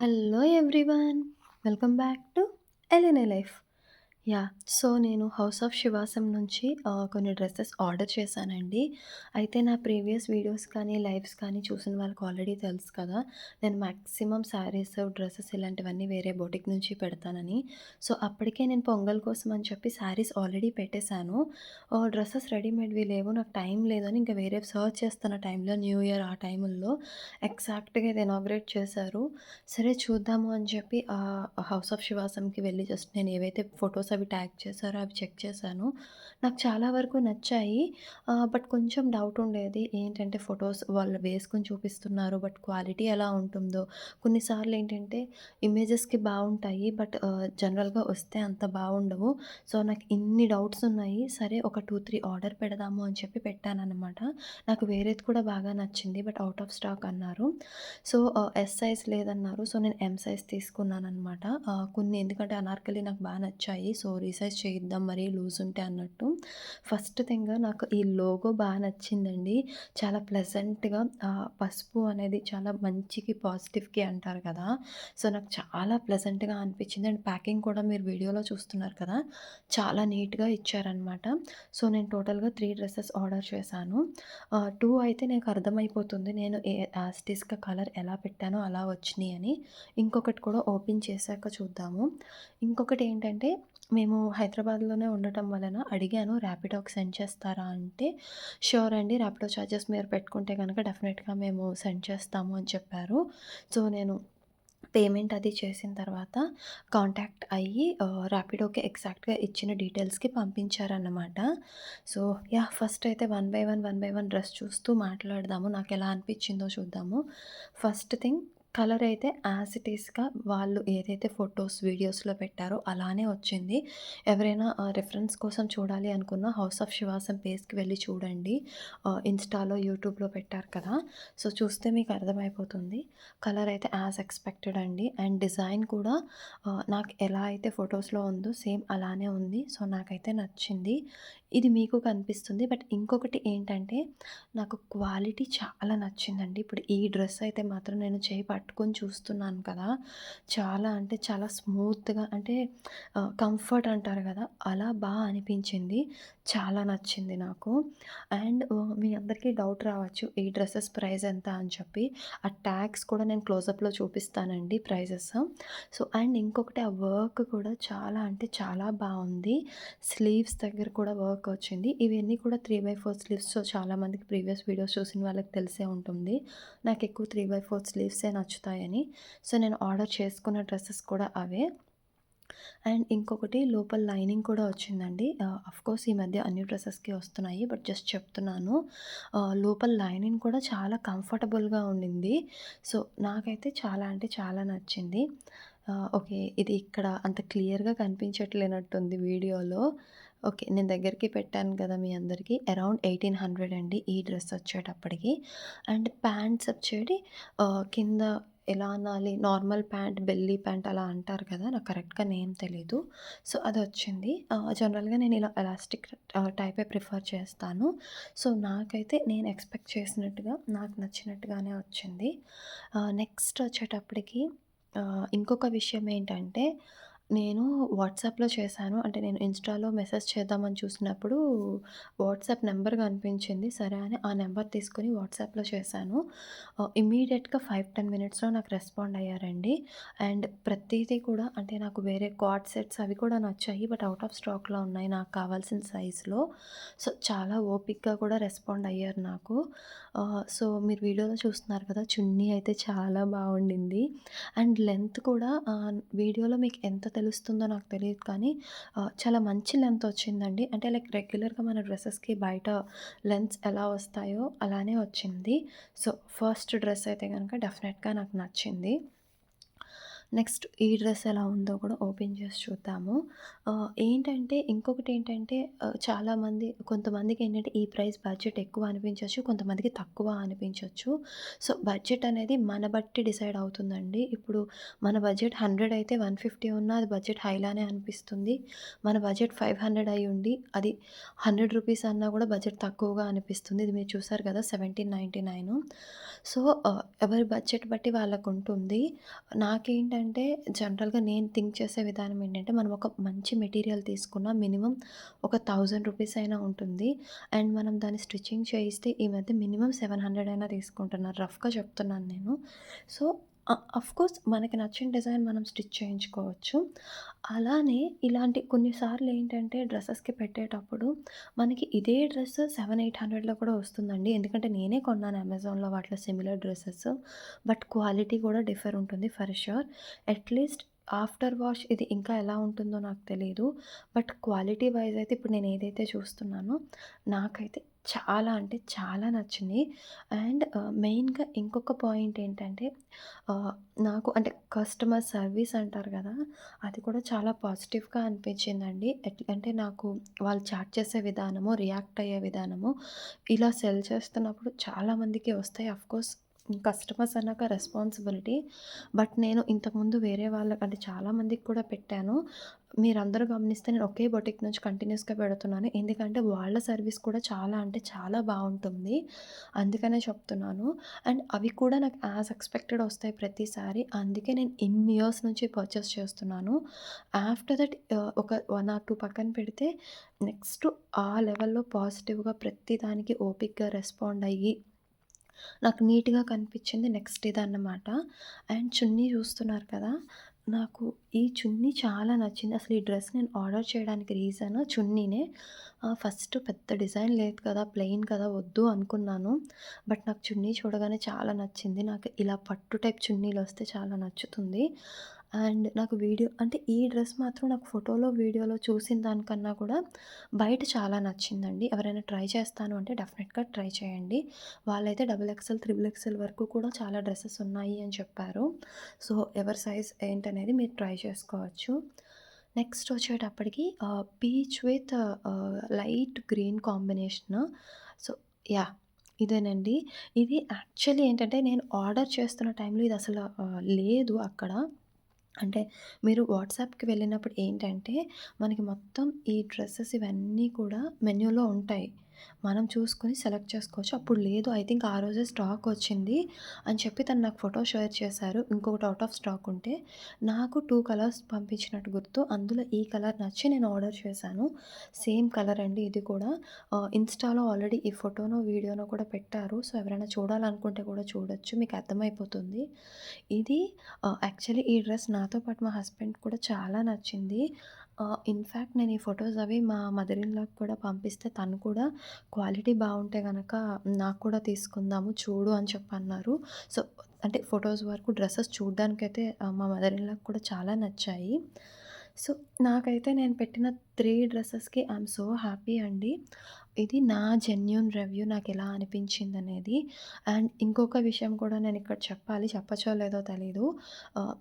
Hello everyone. Welcome back to LNA life. So నేను 'house of శివాసం' నుంచి కొన్ని dresses order చేశానండి. అయితే నా ప్రీవియస్ వీడియోస్ కానీ, లైవ్స్ కానీ చూసిన వాళ్ళకి ఆల్రెడీ తెలుసు కదా! నేను మాక్సిమం శారీస్, డ్రెసెస్ ఇలాంటివన్నీ వేరే బొటిక్ నుంచి పెడతానని. సో, అప్పటికే నేను పొంగల్ కోసం అని చెప్పి శారీస్ ఆల్రెడీ పెట్టేశాను. డ్రెసెస్ రెడీమేడ్‌వి లేవు. నాకు టైం లేదని ఇంకా వేరేవి సర్చ్ చేస్తున్న టైంలో న్యూ ఇయర్ ఆ టైముల్లో ఎగ్జాక్ట్‌గా ఇది ఇనాగ్రేట్ చేశారు. సరే చూద్దాము అని చెప్పి 'హౌస్ ఆఫ్ శివాసం'కి వెళ్ళి జస్ట్ నేను ఏవైతే ఫోటోస్ అవి ట్యాగ్ చేశారో అవి చెక్ చేశాను. నాకు చాలా వరకు నచ్చాయి. బట్ కొంచెం డౌట్ ఉండేది. ఏంటంటే ఫోటోస్ వాళ్ళు వేసుకొని చూపిస్తున్నారు. బట్ క్వాలిటీ ఎలా ఉంటుందో, కొన్నిసార్లు ఏంటంటే ఇమేజెస్‌కి బావుంటాయి. బట్ జనరల్‌గా వస్తే అంత బావుండవు. సో, నాకు ఇన్ని డౌట్స్ ఉన్నాయి. సరే ఒక 2, 3 ఆర్డర్ పెడదాము అని చెప్పి పెట్టాననమాట. నాకు వేరేది కూడా బాగా నచ్చింది. బట్ ఔట్ ఆఫ్ స్టాక్ అన్నారు. సో, ఎస్ సైజ్ లేదన్నారు. సో, నేను ఎమ్ సైజ్ తీసుకున్నాననమాట. కొన్ని ఎందుకంటే అనార్కలి నాకు బా నచ్చాయి. సో, రీసైజ్ చేయిద్దాం మరీ లూజ్ ఉంటే అన్నట్టు. ఫస్ట్ థింగ్ నాకు ఈ లోగో బా నచ్చిందండి. చాలా ప్లెజెంట్‌గా పసుపు అనేది చాలా మంచికి, పాజిటివ్‌కి అంటారు కదా! సో, నాకు చాలా ప్లెజెంట్‌గా అనిపించింది. అండ్ ప్యాకింగ్ కూడా మీరు వీడియోలో చూస్తున్నారు కదా! చాలా నీట్‌గా ఇచ్చారనమాట. సో, నేను టోటల్‌గా 3 డ్రెసెస్ ఆర్డర్ చేశాను. 2 అయితే నాకు అర్థమైపోతుంది. నేను యాజ్ ఇట్ ఈస్‌గా కలర్ ఎలా పెట్టానో అలా వచ్చినియని. ఇంకొకటి కూడా ఓపెన్ చేశాక చూద్దాము. ఇంకొకటేంటంటే మేము హైదరాబాద్‌లోనే ఉండటం వలన అడిగాను ర్యాపిడోకి సెండ్ చేస్తారా అంటే, "ష్యూర్ అండి. ర్యాపిడో చార్జెస్ మీరు పెట్టుకుంటే గనక డెఫినెట్‌గా మేము సెండ్ చేస్తాము" అని చెప్పారు. సో, నేను పేమెంట్ అది చేసిన తర్వాత కాంటాక్ట్ అయ్యి ర్యాపిడోకి ఎగ్జాక్ట్‌గా ఇచ్చిన డీటెయిల్స్‌కి పంపించారన్నమాట. సో, ఫస్ట్ అయితే వన్ బై వన్ డ్రెస్ చూస్తూ మాట్లాడదాము. నాకెలా అనిపించిందో చూద్దాము. ఫస్ట్ థింగ్ కలర్ అయితే యాజ్ ఇట్ ఈస్‌గా వాళ్ళు ఏదైతే ఫోటోస్, వీడియోస్‌లో పెట్టారో అలానే వచ్చింది. ఎవరైనా రిఫరెన్స్ కోసం చూడాలి అనుకున్న 'హౌస్ ఆఫ్ శివాసం' పేజ్‌కి వెళ్లి చూడండి. ఇన్‌స్టాలో, యూట్యూబ్‌లో పెట్టారు కదా! సో, చూస్తే మీకు అర్థమైపోతుంది. కలర్ అయితే యాజ్ ఎక్స్‌పెక్టెడ్ అండి. అండ్ డిజైన్ కూడా నాకు ఎలా అయితే ఫోటోస్‌లో ఉందో సేమ్ అలానే ఉంది. సో, నాకైతే నచ్చింది. ఇది మీకు కనిపిస్తుంది. బట్ ఇంకొకటి ఏంటంటే నాకు క్వాలిటీ చాలా నచ్చిందండి. ఇప్పుడు ఈ డ్రెస్ అయితే మాత్రం నేను చేయి పట్టుకొని చూస్తున్నాను కదా! చాలా అంటే చాలా స్మూత్‌గా అంటే కంఫర్ట్ అంటారు కదా! అలా అనిపించింది. చాలా నచ్చింది నాకు. అండ్ మీ అందరికీ డౌట్ రావచ్చు. ఈ డ్రెసెస్ ప్రైస్ ఎంత అని చెప్పి. ఆ ట్యాగ్స్ కూడా నేను క్లోజప్‌లో చూపిస్తానండి ప్రైజెస్. సో, అండ్ ఇంకొకటి ఆ వర్క్ కూడా చాలా అంటే చాలా బావుంది. స్లీవ్స్ దగ్గర కూడా వర్క్ వచ్చింది. ఇవన్నీ కూడా 3/4 స్లీవ్స్. సో, చాలామందికి ప్రీవియస్ వీడియోస్ చూసిన వాళ్ళకి తెలిసే ఉంటుంది. నాకెక్కువ 3/4 స్లీవ్సే నచ్చుతాయని. సో, నేను ఆర్డర్ చేసుకున్న డ్రెసెస్ కూడా అవే. అండ్ ఇంకొకటి లోపల లైనింగ్ కూడా వచ్చిందండి. అఫ్‌కోర్స్ ఈ మధ్య అన్ని డ్రెసెస్‌కి వస్తున్నాయి. బట్ జస్ట్ చెప్తున్నాను. లోపల లైనింగ్ కూడా చాలా కంఫర్టబుల్‌గా ఉండింది. సో, నాకైతే చాలా అంటే చాలా నచ్చింది. ఓకే. ఇది ఇక్కడ అంత క్లియర్‌గా కనిపించట్లేనట్టుంది వీడియోలో. ఓకే. నేను దగ్గరికి పెట్టాను కదా మీ అందరికీ. అరౌండ్ 1800 అండి ఈ డ్రెస్ వచ్చేటప్పటికి. అండ్ ప్యాంట్స్ వచ్చేటి కింద ఎలా అనాలి? నార్మల్ ప్యాంట్, బెల్లీ ప్యాంట్ అలా అంటారు కదా! నాకు కరెక్ట్‌గా నేమ్ తెలీదు. సో, అదొచ్చింది. జనరల్‌గా నేను ఇలా ఎలాస్టిక్ టైపే ప్రిఫర్ చేస్తాను. సో, నాకైతే నేను ఎక్స్‌పెక్ట్ చేసినట్టుగా, నాకు నచ్చినట్టుగానే వచ్చింది. నెక్స్ట్ వచ్చేటప్పటికి ఇంకొక విషయం ఏంటంటే, నేను వాట్సాప్‌లో చేశాను. అంటే నేను ఇన్‌స్టాలో మెసేజ్ చేద్దామని చూసినప్పుడు వాట్సాప్ నంబర్ కనిపించింది. సరే అని ఆ నంబర్ తీసుకొని వాట్సాప్‌లో చేశాను. ఇమ్మీడియేట్‌గా 5, 10 మినిట్స్‌లో నాకు రెస్పాండ్ అయ్యారండి. అండ్ ప్రతీదీ కూడా అంటే నాకు వేరే కార్డ్ సెట్స్ అవి కూడా నచ్చాయి. బట్ ఔట్ ఆఫ్ స్టాక్‌లో ఉన్నాయి నాకు కావాల్సిన సైజ్‌లో. సో, చాలా ఓపికగా కూడా రెస్పాండ్ అయ్యారు నాకు. సో, మీరు వీడియోలో చూస్తున్నారు కదా! చున్నీ అయితే చాలా బావుండింది. అండ్ లెంత్ కూడా వీడియోలో మీకు ఎంత తెలుస్తుందో నాకు తెలీదు కానీ చాలా మంచి లెంత్ వచ్చిందండి. అంటే లైక్ రెగ్యులర్‌గా మన డ్రెసెస్‌కి బయట లెంత్స్ ఎలా వస్తాయో అలానే వచ్చింది. సో, ఫస్ట్ డ్రెస్ అయితే గనక డెఫినెట్‌గా నాకు నచ్చింది. నెక్స్ట్ ఈ డ్రెస్ ఎలా ఉందో కూడా ఓపెన్ చేసి చూద్దాము. ఏంటంటే ఇంకొకటేంటంటే చాలామంది కొంతమందికేంటంటే ఈ ప్రైస్ బడ్జెట్ ఎక్కువ అనిపించొచ్చు. కొంతమందికి తక్కువ అనిపించొచ్చు. సో, బడ్జెట్ అనేది మన బట్టి డిసైడ్ అవుతుందండి. ఇప్పుడు మన బడ్జెట్ 100 అయితే 150 ఉన్నా అది బడ్జెట్ హైలానే అనిపిస్తుంది. మన బడ్జెట్ 500 అయ్యుండి అది 100 రూపీస్ అన్నా కూడా బడ్జెట్ తక్కువగా అనిపిస్తుంది. ఇది మీరు చూసారు కదా! 1799. సో, ఎవరి బడ్జెట్ బట్టి వాళ్ళకుంటుంది. నాకేంటంటే జనరల్‌గా నేను థింక్ చేసే విధానం ఏంటంటే, మనం ఒక మంచి మెటీరియల్ తీసుకున్న మినిమమ్ ఒక 1000 రూపీస్ అయినా ఉంటుంది. అండ్ మనం దాన్ని స్టిచ్చింగ్ చేయిస్తే ఈ మధ్య మినిమమ్ 700 అయినా తీసుకుంటున్నారు. రఫ్‌గా చెప్తున్నాను నేను. సో, ఆఫ్‌కోర్స్ మనకి నచ్చిన డిజైన్ మనం స్టిచ్ చేయించుకోవచ్చు. అలానే ఇలాంటి కొన్ని సార్లు ఏంటంటే డ్రెసెస్‌కి పెట్టేటప్పుడు మనకి ఇదే డ్రెస్ 700, 800లో కూడా వస్తుందండి. ఎందుకంటే నేనే కొన్నాను అమెజాన్‌లో వాటిలో సిమిలర్ డ్రెసెస్. బట్ క్వాలిటీ కూడా డిఫర్ ఉంటుంది for sure. At least after wash ఇది ఇంకా ఎలా ఉంటుందో నాకు తెలీదు. బట్ క్వాలిటీ వైస్ అయితే ఇప్పుడు నేను ఏదైతే చూస్తున్నానో నాకైతే చాలా అంటే చాలా నచ్చింది. అండ్ మెయిన్‌గా ఇంకొక పాయింట్ ఏంటంటే ఆహ్, నాకు అంటే కస్టమర్ సర్వీస్ అంటారు కదా! అది కూడా చాలా పాజిటివ్‌గా అనిపించిందండి. అంటే నాకు వాళ్ళు చాట్ చేసే విధానము, రియాక్ట్ అయ్యే విధానము, ఇలా సెల్ చేస్తున్నప్పుడు చాలామందికి వస్తాయి. ఆఫ్‌కోర్స్ కస్టమర్స్ అన్నాక రెస్పాన్సిబిలిటీ. బట్ నేను ఇంతకుముందు వేరే వాళ్ళకి అంటే చాలామందికి కూడా పెట్టాను. మీరందరూ గమనిస్తే నేను ఒకే బొటిక్ నుంచి కంటిన్యూస్‌గా పెడుతున్నాను. ఎందుకంటే వాళ్ళ సర్వీస్ కూడా చాలా అంటే చాలా బావుంటుంది. అందుకనే చెప్తున్నాను. అండ్ అవి కూడా నాకు యాజ్ ఎక్స్‌పెక్టెడ్ వస్తాయి ప్రతిసారి. అందుకే నేను ఇన్ని ఇయర్స్ నుంచి పర్చేస్ చేస్తున్నాను. ఆఫ్టర్ దట్ ఒక 1 ఆర్ 2 పక్కన పెడితే నెక్స్ట్ ఆ లెవెల్‌లో పాజిటివ్‌గా ప్రతి దానికి ఓపికగా రెస్పాండ్ అయ్యి నాకు నీట్‌గా కనిపించింది నెక్స్ట్ ఇదన్నమాట. అండ్ చున్నీ చూస్తున్నారు కదా! నాకు ఈ చున్నీ చాలా నచ్చింది. అసలు ఈ డ్రెస్ నేను ఆర్డర్ చేయడానికి రీజన్ చున్నీనే. ఫస్ట్ పెద్ద డిజైన్ లేదు కదా! ప్లెయిన్ కదా! వద్దు అనుకున్నాను. బట్ నాకు చున్నీ చూడగానే చాలా నచ్చింది. నాకు ఇలా పట్టు టైప్ చున్నీలొస్తే చాలా నచ్చుతుంది. అండ్ నాకు వీడియో అంటే ఈ డ్రెస్ మాత్రం నాకు ఫోటోలో, వీడియోలో చూసిన దానికన్నా కూడా బయట చాలా నచ్చిందండి. ఎవరైనా ట్రై చేస్తాను అంటే డెఫినెట్‌గా ట్రై చేయండి. వాళ్ళైతే డబుల్ ఎక్సెల్, త్రిబుల్ ఎక్సెల్ వరకు కూడా చాలా డ్రెసెస్ ఉన్నాయి అని చెప్పారు. సో, ఎవరి సైజ్ ఏంటనేది మీరు ట్రై చేసుకోవచ్చు. నెక్స్ట్ వచ్చేటప్పటికి peach with light green combination. So, yeah! ఇదేనండి. ఇది యాక్చువల్లీ ఏంటంటే నేను ఆర్డర్ చేస్తున్న టైంలో ఇది అసలు లేదు అక్కడ. అంటే మీరు వాట్సాప్‌కి వెళ్ళినప్పుడు ఏంటంటే, మనకి మొత్తం ఈ డ్రెసెస్ ఇవన్నీ కూడా మెన్యూలో ఉంటాయి. మనం చూసుకొని సెలెక్ట్ చేసుకోవచ్చు. అప్పుడు లేదు ఐ థింక్ ఆ రోజే స్టాక్ వచ్చింది అని చెప్పి తను నాకు ఫోటో షేర్ చేశారు. ఇంకొకటి ఔట్ ఆఫ్ స్టాక్ ఉంటే, నాకు 2 కలర్స్ పంపించినట్టు గుర్తు. అందులో ఈ కలర్ నచ్చి నేను ఆర్డర్ చేశాను. సేమ్ కలర్ అండి ఇది కూడా. ఇన్‌స్టాలో ఆల్రెడీ ఈ ఫోటోనో, వీడియోనో కూడా పెట్టారు. సో, ఎవరైనా చూడాలనుకుంటే కూడా చూడొచ్చు. మీకు అర్థమైపోతుంది. ఇది యాక్చువల్లీ ఈ డ్రెస్ నాతో పాటు మా హస్బెండ్‌కి కూడా చాలా నచ్చింది. ఇన్‌ఫాక్ట్ నేను ఈ ఫోటోస్ అవి మా మదర్ ఇన్ లాకి కూడా పంపిస్తే తను కూడా క్వాలిటీ బావుంటే గనక నాకు కూడా తీసుకుందాము చూడు అని చెప్పన్నారు. సో, అంటే ఫోటోస్ వరకు డ్రెసెస్ చూడ్డానికైతే మా మదర్ ఇన్ లాకి కూడా చాలా నచ్చాయి. సో, నాకైతే నేను పెట్టిన 3 డ్రెసెస్‌కి ఐయామ్ సో హ్యాపీ అండి. ఇది నా జెన్యూన్ రివ్యూ నాకెలా అనిపించిందనేది. అండ్ ఇంకొక విషయం కూడా నేనిక్కడ చెప్పాలి. చెప్పచ్చో లేదో తెలీదు.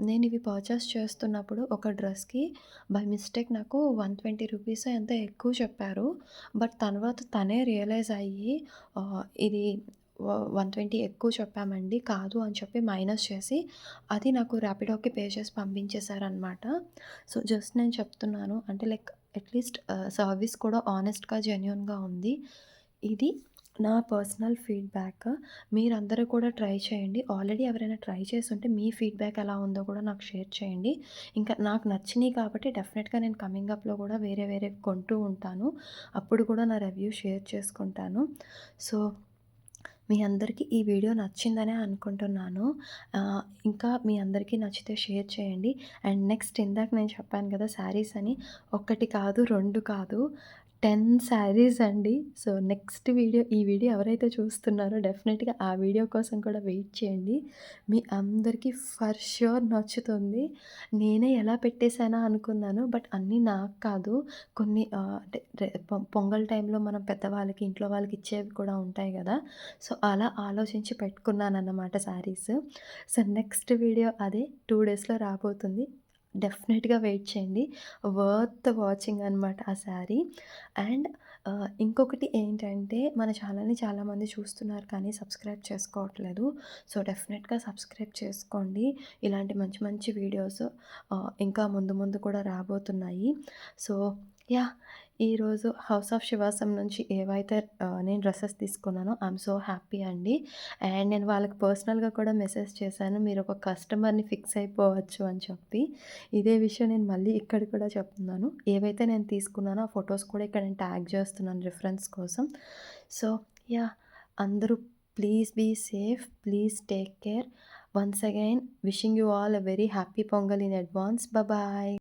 నేనివి పర్చేస్ చేస్తున్నప్పుడు ఒక డ్రెస్‌కి బై మిస్టేక్ నాకు 120 రూపీసో ఎంతో ఎక్కువ చెప్పారు. బట్ తర్వాత తనే రియలైజ్ అయ్యి ఇది 120 ఎక్కువ చెప్పామండి. కాదు అని చెప్పి మైనస్ చేసి అది నాకు ర్యాపిడోకి పే చేసి పంపించేశారనమాట. సో, జస్ట్ నేను చెప్తున్నాను. అంటే లైక్ అట్‌లీస్ట్ సర్వీస్ కూడా ఆనెస్ట్‌గా, జెన్యూన్‌గా ఉంది. ఇది నా పర్సనల్ ఫీడ్‌బ్యాక్. మీరందరూ కూడా ట్రై చేయండి. ఆల్రెడీ ఎవరైనా ట్రై చేసుంటే మీ ఫీడ్‌బ్యాక్ ఎలా ఉందో కూడా నాకు షేర్ చేయండి. ఇంకా నాకు నచ్చినియి కాబట్టి డెఫినెట్‌గా నేను కమింగ్ అప్‌లో కూడా వేరే వేరేవి కొంటూ ఉంటాను. అప్పుడు కూడా నా రివ్యూ షేర్ చేసుకుంటాను. సో, మీ అందరికీ ఈ వీడియో నచ్చిందనే అనుకుంటున్నాను. ఇంకా మీ అందరికీ నచ్చితే షేర్ చేయండి. అండ్ నెక్స్ట్ ఇందాక నేను చెప్పాను కదా! శారీస్ అని. 1 కాదు, 2 కాదు, 10 శారీస్ అండి. సో, నెక్స్ట్ వీడియో ఈ వీడియో ఎవరైతే చూస్తున్నారో డెఫినెట్‌గా ఆ వీడియో కోసం కూడా వెయిట్ చేయండి. మీ అందరికీ ఫర్ ష్యూర్ నచ్చుతుంది. నేనే ఎలా పెట్టేసానా అనుకున్నాను. బట్ అన్నీ నాకు కాదు. కొన్ని అంటే పొంగల్ టైంలో మనం పెద్దవాళ్ళకి, ఇంట్లో వాళ్ళకి ఇచ్చేవి కూడా ఉంటాయి గదా! సో, అలా ఆలోచించి పెట్టుకున్నానన్నమాట శారీస్. సో, నెక్స్ట్ వీడియో అదే 2 డేస్‌లో రాబోతుంది. డెఫినెట్‌గా వెయిట్ చేయండి. వర్త్ వాచింగ్ అనమాట ఆ శారీ. అండ్ ఇంకొకటి ఏంటంటే మన ఛానల్‌ని చాలామంది చూస్తున్నారు కానీ సబ్స్క్రైబ్ చేసుకోవట్లేదు. సో, డెఫినెట్‌గా సబ్స్క్రైబ్ చేసుకోండి. ఇలాంటి మంచి మంచి వీడియోస్ ఇంకా ముందు ముందు కూడా రాబోతున్నాయి. So, yeah! ఈరోజు 'హౌస్ ఆఫ్ శివాసం' నుంచి ఏవైతే నేను డ్రెసెస్ తీసుకున్నానో ఐయామ్ సో హ్యాపీ అండి. అండ్ నేను వాళ్ళకి పర్సనల్‌గా కూడా మెసేజ్ చేశాను. మీరొక కస్టమర్‌ని ఫిక్స్ అయిపోవచ్చు అని చెప్పి. ఇదే విషయం నేను మళ్ళీ ఇక్కడ కూడా చెప్తున్నాను. ఏవైతే నేను తీసుకున్నానో ఆ ఫోటోస్ కూడా ఇక్కడ నేను ట్యాగ్ చేస్తున్నాను రిఫరెన్స్ కోసం. So, yeah! అందరూ please be safe. Please take care. Once again wishing you all a very happy Pongal in advance. Bye.